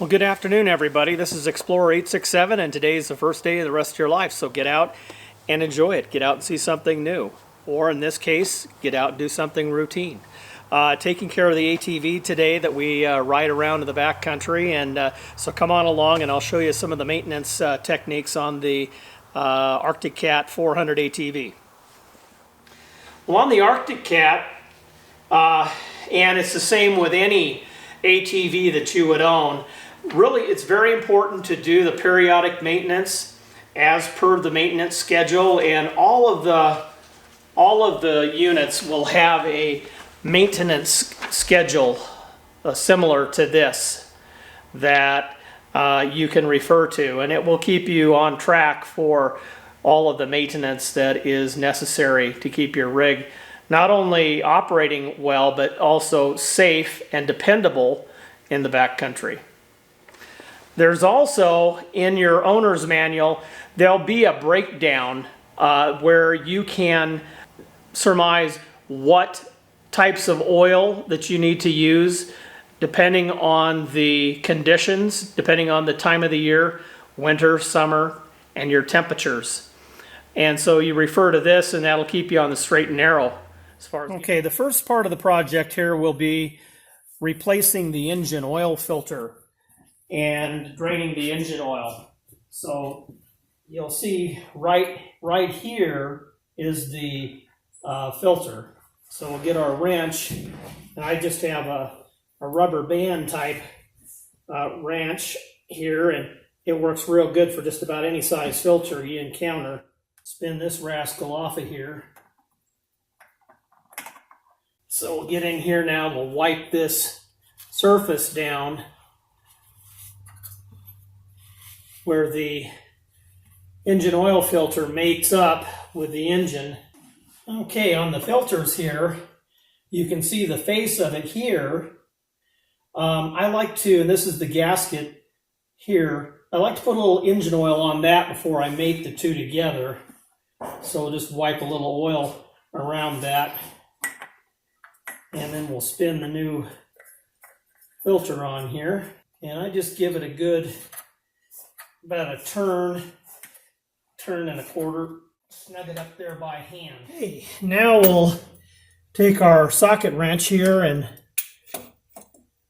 Well, good afternoon, everybody. This is Explorer 867, and today is the first day of the rest of your life. So get out and enjoy it. Get out and see something new. Or in this case, get out and do something routine. Taking care of the ATV today that we ride around in the backcountry. And so come on along and I'll show you some of the maintenance techniques on the Arctic Cat 400 ATV. Well, on the Arctic Cat, and it's the same with any ATV that you would own, really it's very important to do the periodic maintenance as per the maintenance schedule, and all of the units will have a maintenance schedule similar to this that you can refer to, and it will keep you on track for all of the maintenance that is necessary to keep your rig not only operating well, but also safe and dependable in the backcountry. There's also, in your owner's manual, there'll be a breakdown where you can surmise what types of oil that you need to use depending on the conditions, depending on the time of the year, winter, summer, and your temperatures. And so you refer to this and that'll keep you on the straight and narrow. Okay, the first part of the project here will be replacing the engine oil filter and draining the engine oil. So you'll see right here is the filter. So we'll get our wrench, and I just have a rubber band type wrench here, and it works real good for just about any size filter you encounter. Spin this rascal off of here. So we'll get in here now, we'll wipe this surface down where the engine oil filter mates up with the engine. Okay, on the filters here, you can see the face of it here. I like to, and this is the gasket here, I like to put a little engine oil on that before I mate the two together. So we'll just wipe a little oil around that. And then we'll spin the new filter on here. And I just give it a good, about a turn and a quarter. Snug it up there by hand. Okay, now we'll take our socket wrench here and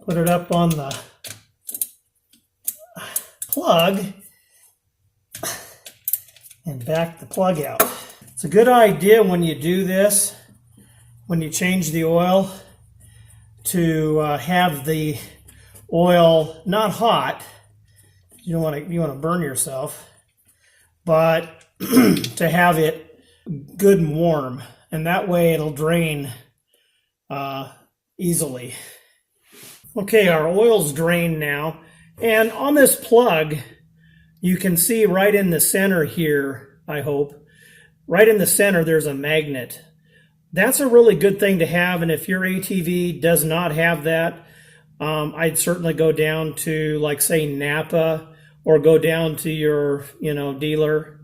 put it up on the plug and back the plug out. It's a good idea when you do this, when you change the oil, to have the oil not hot. You don't want to burn yourself, but to have it good and warm, and that way it'll drain easily. Okay, our oil's drained now, and on this plug you can see right in the center here, I hope, right in the center there's a magnet. That's a really good thing to have, and if your ATV does not have that, I'd certainly go down to, like, say, Napa, or go down to your dealer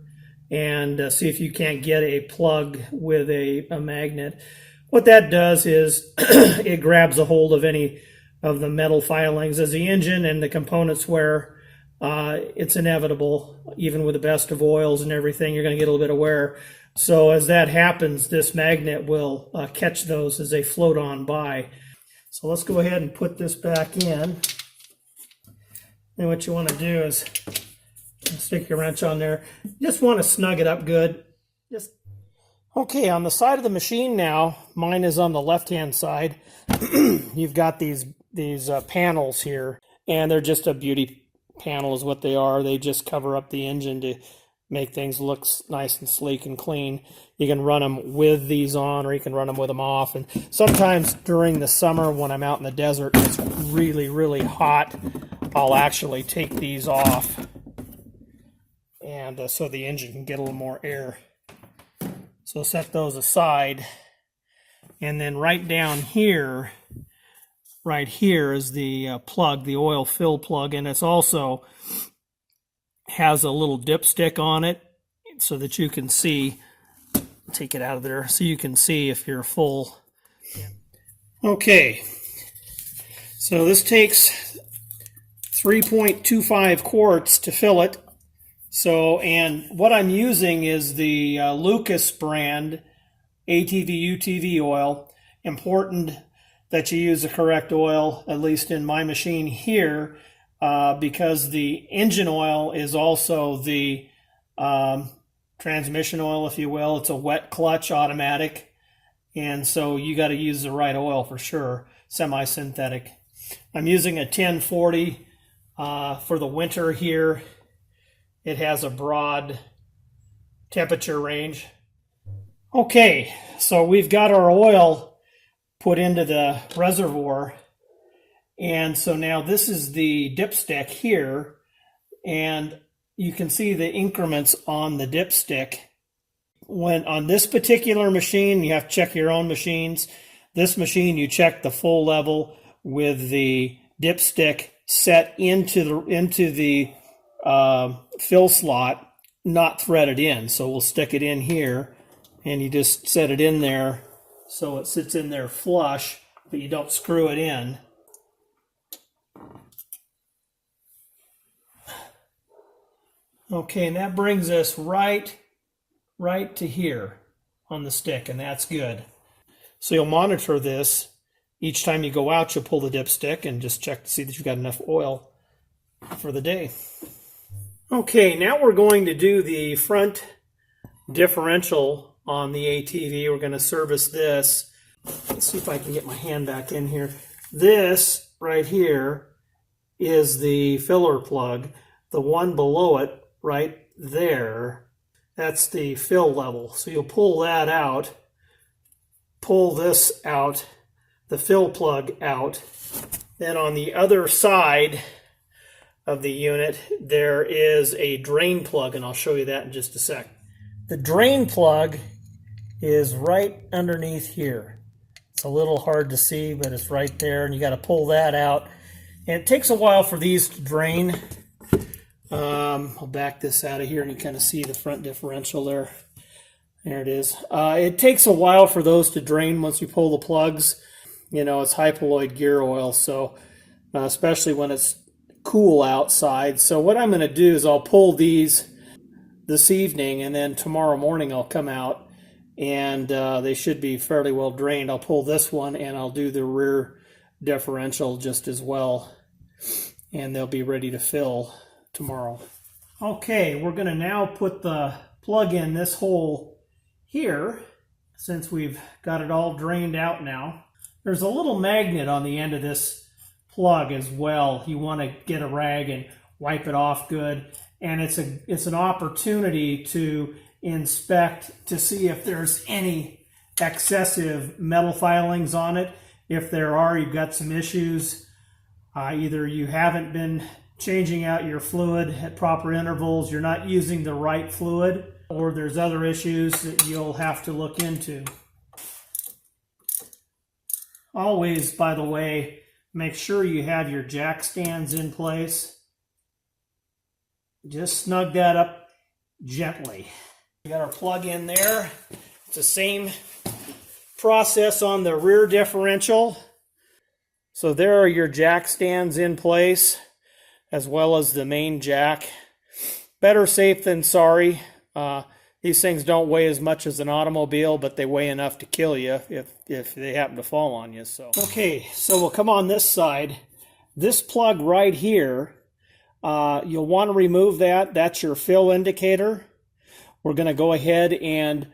and see if you can't get a plug with a magnet. What that does is it grabs a hold of any of the metal filings. As the engine and the components wear, it's inevitable, even with the best of oils and everything, you're going to get a little bit of wear. So as that happens, this magnet will catch those as they float on by. So let's go ahead and put this back in. And what you want to do is stick your wrench on there. You just want to snug it up good. Okay, on the side of the machine now, mine is on the left-hand side. You've got these panels here, and they're just a beauty panel is what they are. They just cover up the engine to make things look nice and sleek and clean. You can run them with these on, or you can run them with them off. And sometimes during the summer when I'm out in the desert, it's really, really hot, I'll actually take these off, and so the engine can get a little more air. So set those aside, and then right down here, right here is the plug, the oil fill plug, and it's also has a little dipstick on it so that you can see, take it out of there, so you can see if you're full. Okay, so this takes 3.25 quarts to fill it. So, and what I'm using is the Lucas brand ATV UTV oil. Important that you use the correct oil, at least in my machine here, because the engine oil is also the transmission oil, if you will. It's a wet clutch automatic, and so you got to use the right oil for sure, semi-synthetic. I'm using a 1040 for the winter here. It has a broad temperature range. Okay, so we've got our oil put into the reservoir, and so now this is the dipstick here, and you can see the increments on the dipstick. When on this particular machine, you have to check your own machines. This machine, you check the full level with the dipstick set into the fill slot, not threaded in. So we'll stick it in here, and you just set it in there so it sits in there flush, but you don't screw it in. Okay, and that brings us right to here on the stick, and that's good. So you'll monitor this. Each time you go out, you'll pull the dipstick and just check to see that you've got enough oil for the day. Okay, now we're going to do the front differential on the ATV. We're going to service this. Let's see if I can get my hand back in here. This right here is the filler plug. The one below it right there, that's the fill level. So you'll pull that out, pull this out, the fill plug out. Then on the other side of the unit, there is a drain plug, and I'll show you that in just a sec. The drain plug is right underneath here. It's a little hard to see, but it's right there, and you got to pull that out. And it takes a while for these to drain. I'll back this out of here, and you kind of see the front differential there. There it is. It takes a while for those to drain once you pull the plugs. You know, it's hypoloid gear oil, so especially when it's cool outside. So what I'm going to do is I'll pull these this evening, and then tomorrow morning I'll come out, and they should be fairly well drained. I'll pull this one, and I'll do the rear differential just as well, and they'll be ready to fill tomorrow. Okay, we're going to now put the plug in this hole here, since we've got it all drained out now. There's a little magnet on the end of this plug as well. You want to get a rag and wipe it off good, and it's an opportunity to inspect to see if there's any excessive metal filings on it. If there are, you've got some issues. Either you haven't been changing out your fluid at proper intervals, you're not using the right fluid, or there's other issues that you'll have to look into. Always, by the way, make sure you have your jack stands in place. Just snug that up gently. We got our plug in there. It's the same process on the rear differential. So there are your jack stands in place, as well as the main jack. Better safe than sorry. These things don't weigh as much as an automobile, but they weigh enough to kill you if they happen to fall on you. So okay, so we'll come on this side. This plug right here, you'll want to remove that. That's your fill indicator. We're going to go ahead and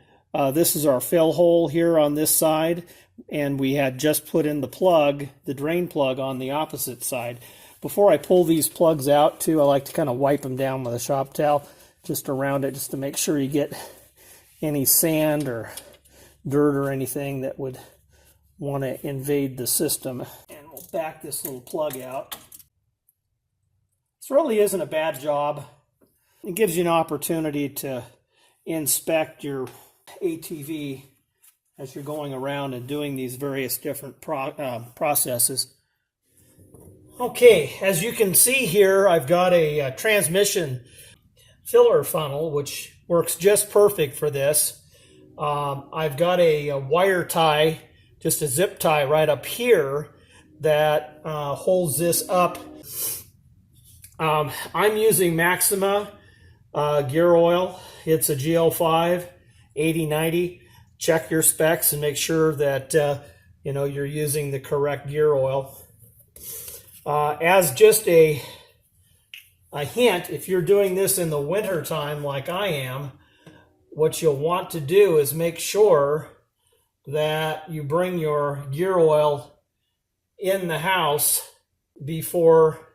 this is our fill hole here on this side, and we had just put in the plug, the drain plug, on the opposite side. Before I pull these plugs out too, I like to kind of wipe them down with a shop towel just around it, just to make sure you get any sand or dirt or anything that would want to invade the system. And we'll back this little plug out. This really isn't a bad job. It gives you an opportunity to inspect your ATV as you're going around and doing these various different processes. Okay, as you can see here, I've got a transmission filler funnel, which works just perfect for this. I've got a wire tie, just a zip tie right up here that holds this up I'm using Maxima gear oil. It's a GL5 8090. Check your specs and make sure that you're using the correct gear oil. As just a hint, if you're doing this in the winter time like I am, what you'll want to do is make sure that you bring your gear oil in the house before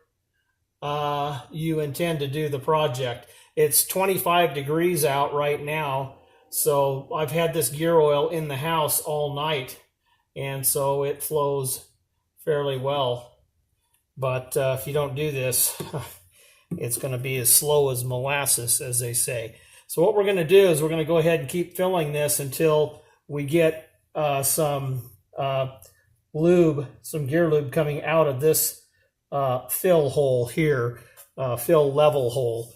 you intend to do the project. It's 25 degrees out right now, so I've had this gear oil in the house all night, and so it flows fairly well. But if you don't do this, it's going to be as slow as molasses, as they say. So what we're going to do is we're going to go ahead and keep filling this until we get some lube, some gear lube coming out of this fill hole here, fill level hole.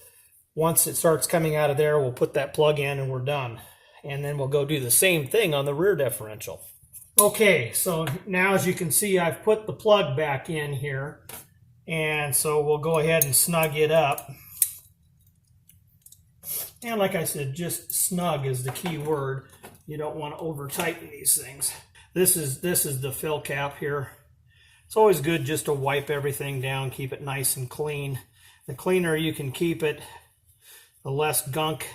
Once it starts coming out of there, we'll put that plug in and we're done. And then we'll go do the same thing on the rear differential. Okay, so now as you can see, I've put the plug back in here. And so we'll go ahead and snug it up. And like I said, just snug is the key word. You don't want to over tighten these things. This is the fill cap here. It's always good just to wipe everything down, keep it nice and clean. The cleaner you can keep it, the less gunk,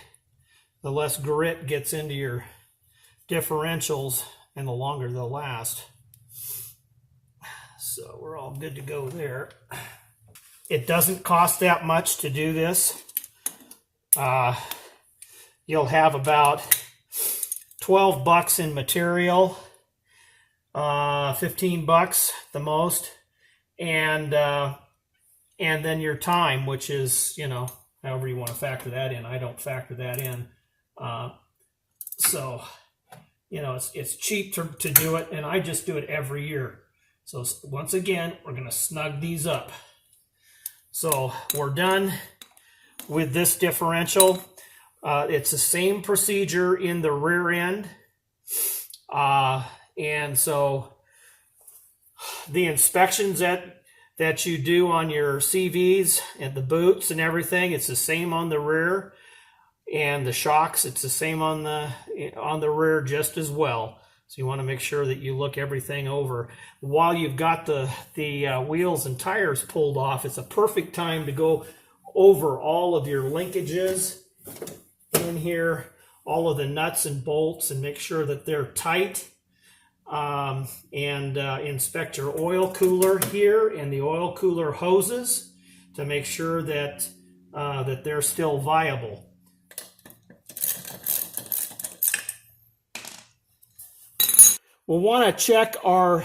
the less grit gets into your differentials, and the longer they'll last. So we're all good to go there. It doesn't cost that much to do this. You'll have about 12 bucks in material, 15 bucks the most, and then your time, which is, however you want to factor that in. I don't factor that in. So, it's cheap to do it, and I just do it every year. So once again, we're going to snug these up. So we're done with this differential. It's the same procedure in the rear end. And so the inspections that you do on your CVs and the boots and everything, it's the same on the rear. And the shocks, it's the same on the rear just as well. So you want to make sure that you look everything over. While you've got the wheels and tires pulled off, it's a perfect time to go over all of your linkages in here, all of the nuts and bolts, and make sure that they're tight. And inspect your oil cooler here and the oil cooler hoses to make sure that they're still viable. We'll want to check our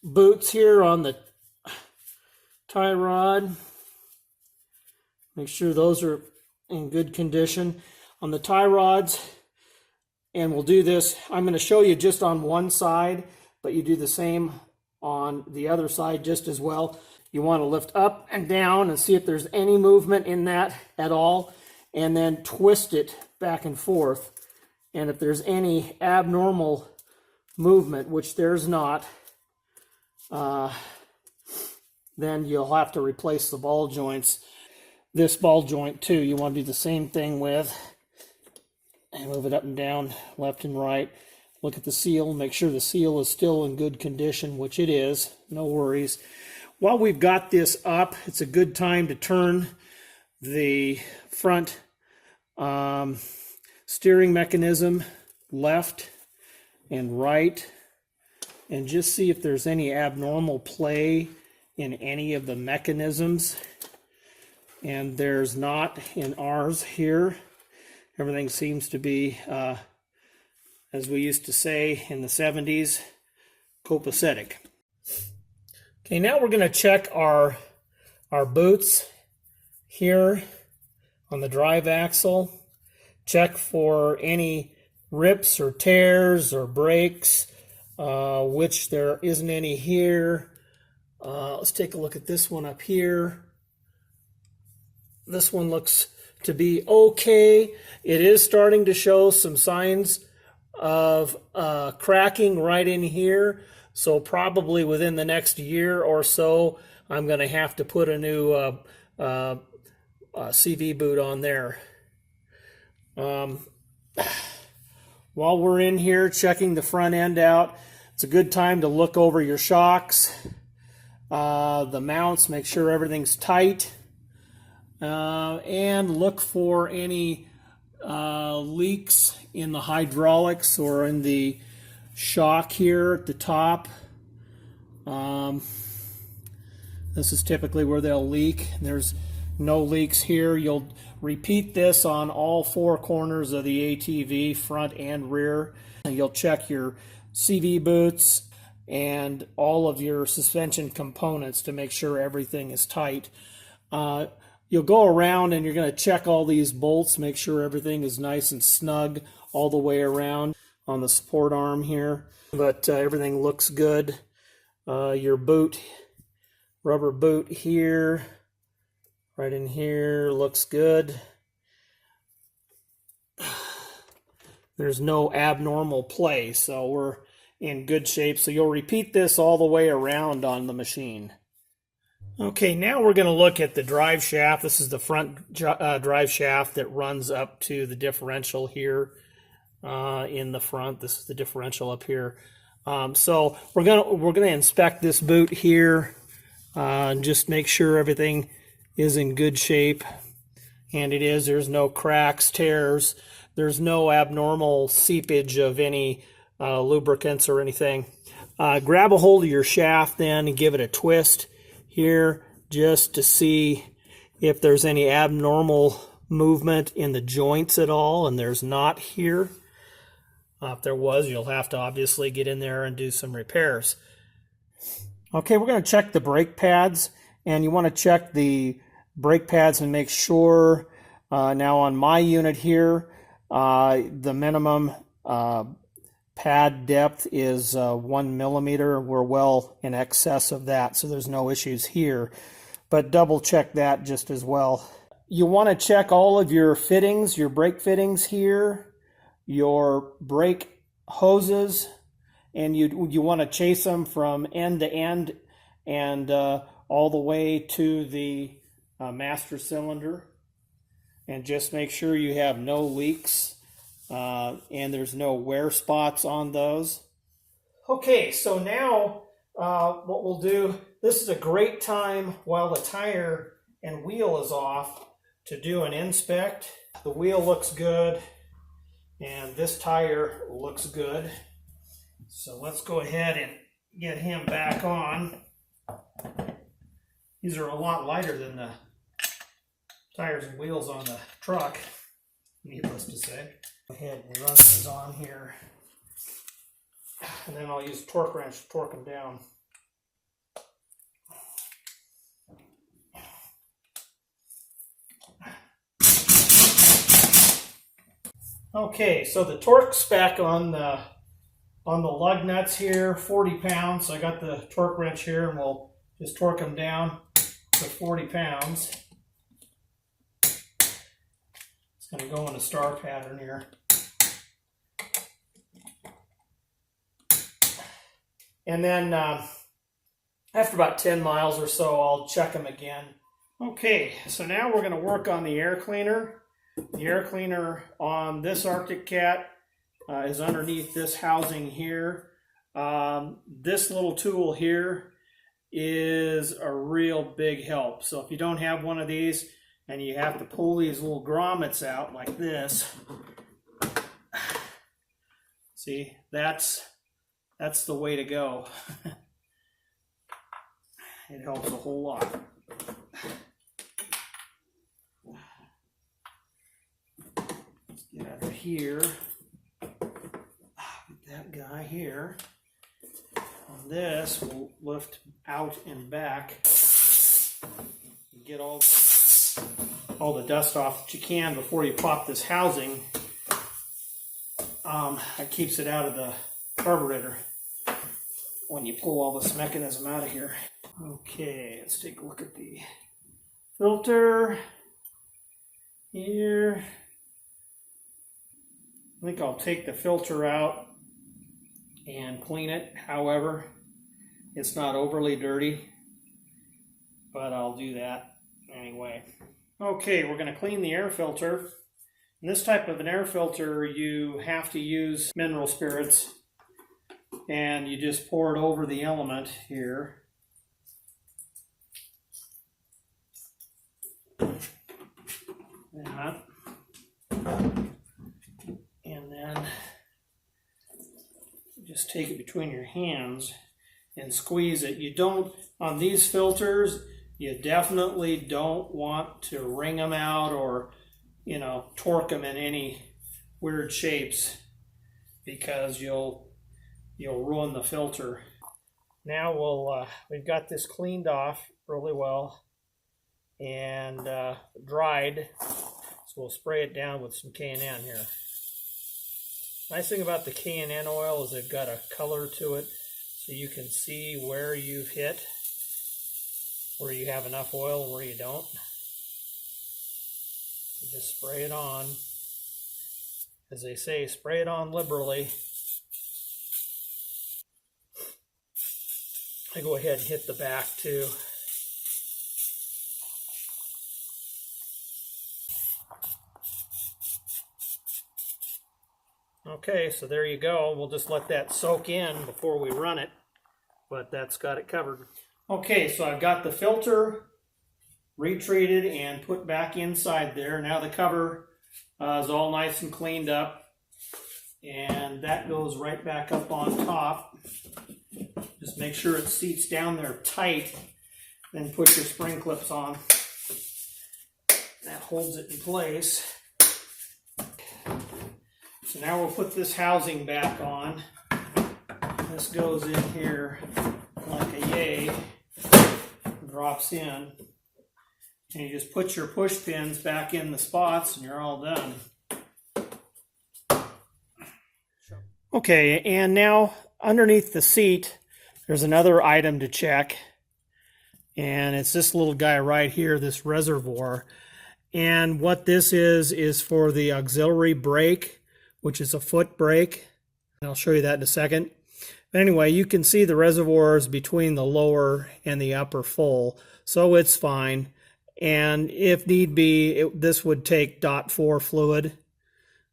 boots here on the tie rod. Make sure those are in good condition. On the tie rods, and we'll do this, I'm going to show you just on one side, but you do the same on the other side just as well. You want to lift up and down and see if there's any movement in that at all, and then twist it back and forth. And if there's any abnormal movement, which there's not, then you'll have to replace the ball joints. This ball joint too, you want to do the same thing with, and move it up and down, left and right. Look at the seal, make sure the seal is still in good condition, which it is, no worries. While we've got this up, it's a good time to turn the front steering mechanism left and right, and just see if there's any abnormal play in any of the mechanisms. And there's not in ours here. Everything seems to be, as we used to say in the 70s, copacetic. Okay, now we're going to check our boots here on the drive axle. Check for any rips or tears or breaks, which there isn't any here. Let's take a look at this one up here. This one looks to be okay. It is starting to show some signs of cracking right in here. So probably within the next year or so, I'm going to have to put a new CV boot on there. While we're in here checking the front end out, it's a good time to look over your shocks, the mounts, make sure everything's tight, and look for any leaks in the hydraulics or in the shock here at the top. This is typically where they'll leak. There's no leaks here. You'll repeat this on all four corners of the ATV, front and rear. And you'll check your CV boots and all of your suspension components to make sure everything is tight. You'll go around and you're going to check all these bolts, make sure everything is nice and snug all the way around on the support arm here. But everything looks good. Your boot, rubber boot here, right in here, looks good. There's no abnormal play, so we're in good shape. So you'll repeat this all the way around on the machine. Okay, now we're going to look at the drive shaft. This is the front drive shaft that runs up to the differential here in the front. This is the differential up here. So we're gonna inspect this boot here and just make sure everything is in good shape, and it is. There's no cracks, tears. There's no abnormal seepage of any lubricants or anything. Grab a hold of your shaft then and give it a twist here just to see if there's any abnormal movement in the joints at all, and there's not here. If there was, you'll have to obviously get in there and do some repairs. Okay, we're going to check the brake pads, and you want to check the brake pads and make sure. Now on my unit here, the minimum pad depth is 1 millimeter. We're well in excess of that, so there's no issues here. But double check that just as well. You want to check all of your fittings, your brake fittings here, your brake hoses, and you want to chase them from end to end and all the way to the master cylinder, and just make sure you have no leaks and there's no wear spots on those. Okay, so now what we'll do, this is a great time while the tire and wheel is off to do an inspect. The wheel looks good and this tire looks good. So let's go ahead and get him back on. These are a lot lighter than the tires and wheels on the truck, needless to say. Go ahead and run these on here. And then I'll use a torque wrench to torque them down. Okay, so the torque spec on the lug nuts here, 40 pounds. So I got the torque wrench here and we'll just torque them down to 40 pounds. It's going to go in a star pattern here. And then after about 10 miles or so, I'll check them again. Okay, so now we're going to work on the air cleaner. The air cleaner on this Arctic Cat is underneath this housing here. This little tool here is a real big help. So if you don't have one of these and you have to pull these little grommets out like this, see, that's the way to go. It helps a whole lot. Let's get out of here. Put that guy here. On this, we'll lift out and back. Get all the dust off that you can before you pop this housing. That keeps it out of the carburetor when you pull all this mechanism out of here. Okay, let's take a look at the filter here. I think I'll take the filter out and clean it. However, it's not overly dirty. but I'll do that anyway. Okay, we're going to clean the air filter. In this type of an air filter, you have to use mineral spirits, and you just pour it over the element here. That. And then just take it between your hands and squeeze it. You don't, on these filters, you definitely don't want to wring them out or, you know, torque them in any weird shapes, because you'll ruin the filter. Now we've got this cleaned off really well and dried, so we'll spray it down with some K&N here. Nice thing about the K&N oil is they've got a color to it, so you can see where you've hit, where you have enough oil and where you don't. So just spray it on. As they say, spray it on liberally. I go ahead and hit the back too. Okay, so there you go. We'll just let that soak in before we run it, but that's got it covered. Okay, so I've got the filter retreated and put back inside there. Now the cover is all nice and cleaned up, and that goes right back up on top. Just make sure it seats down there tight, then put your spring clips on. That holds it in place. So now we'll put this housing back on. This goes in here like a yay, drops in, and you just put your push pins back in the spots and you're all done. Okay, and now underneath the seat, there's another item to check, and it's this little guy right here, this reservoir. And what this is for the auxiliary brake, which is a foot brake. And I'll show you that in a second. But anyway, you can see the reservoirs between the lower and the upper full, so it's fine. And if need be, this would take .4 fluid.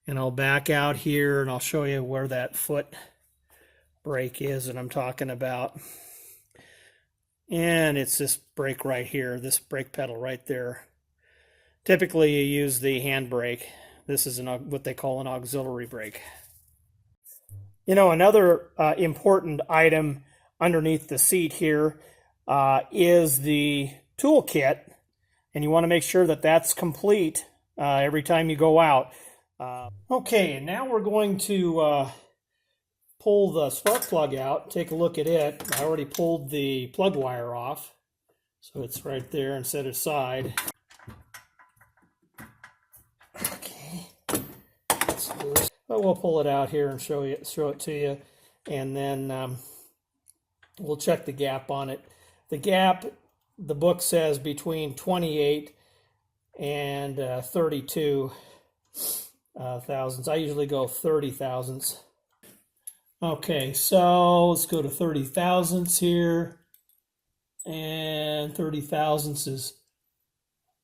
And I'll back out here and I'll show you where that foot brake is that I'm talking about. And it's this brake right here, this brake pedal right there. Typically you use the hand brake. This is what they call an auxiliary brake. You know, another important item underneath the seat here is the toolkit, and you want to make sure that that's complete every time you go out. Okay, now we're going to pull the spark plug out, take a look at it. I already pulled the plug wire off, so it's right there and set aside. But we'll pull it out here and show it to you, and then we'll check the gap on it. The gap, the book says between 28 and 32 thousandths. I usually go 30 thousandths. Okay, so let's go to 30 thousandths here, and 30 thousandths is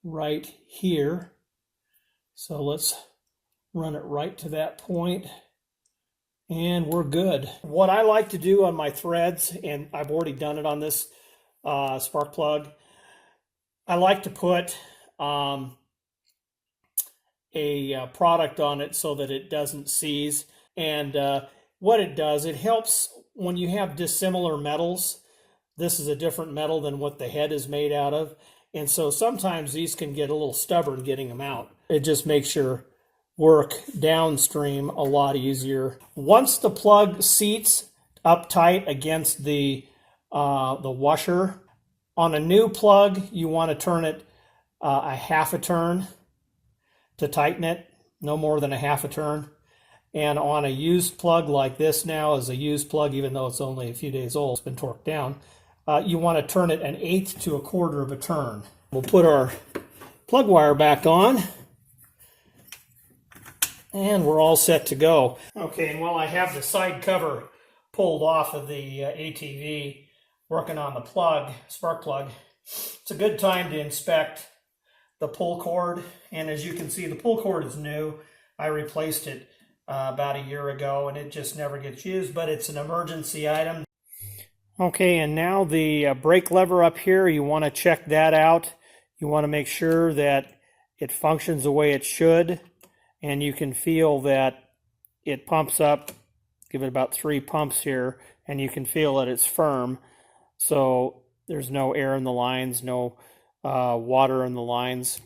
right here. So let's run it right to that point, and we're good. What I like to do on my threads, and I've already done it on this spark plug, I like to put a product on it so that it doesn't seize. And what it does, it helps when you have dissimilar metals. This is a different metal than what the head is made out of, and so sometimes these can get a little stubborn getting them out. It just makes your work downstream a lot easier. Once the plug seats up tight against the washer, on a new plug you want to turn it a half a turn to tighten it, no more than a half a turn. And on a used plug like this, now is a used plug, even though it's only a few days old, it's been torqued down, you want to turn it 1/8 to 1/4 of a turn. We'll put our plug wire back on, and we're all set to go. Okay, and while I have the side cover pulled off of the ATV, working on the plug, spark plug, It's a good time to inspect the pull cord, and as you can see, the pull cord is new. I replaced it about a year ago, and it just never gets used, but it's an emergency item. Okay, and now the brake lever up here, you want to check that out. You want to make sure that it functions the way it should, and you can feel that it pumps up. Give it about 3 pumps here, and you can feel that it's firm. So there's no air in the lines, no water in the lines.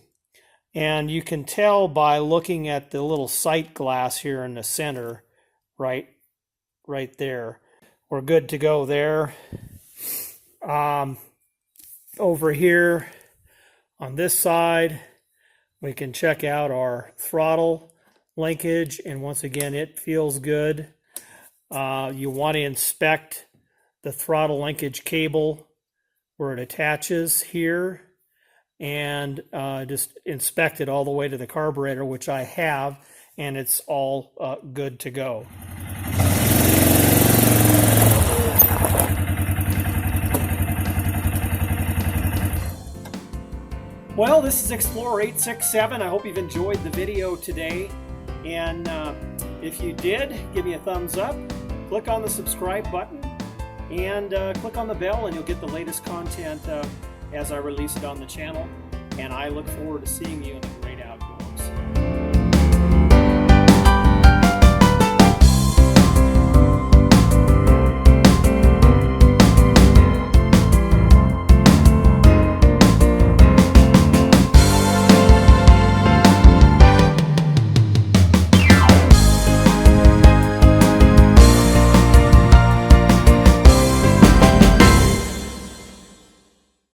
And you can tell by looking at the little sight glass here in the center, right there. We're good to go there. Over here on this side, we can check out our throttle linkage, and once again, it feels good. You want to inspect the throttle linkage cable where it attaches here, and just inspect it all the way to the carburetor, which I have, and it's all good to go. Well, this is Explorer 867. I hope you've enjoyed the video today. And if you did, give me a thumbs up. Click on the subscribe button and click on the bell, and you'll get the latest content as I release it on the channel. And I look forward to seeing you in the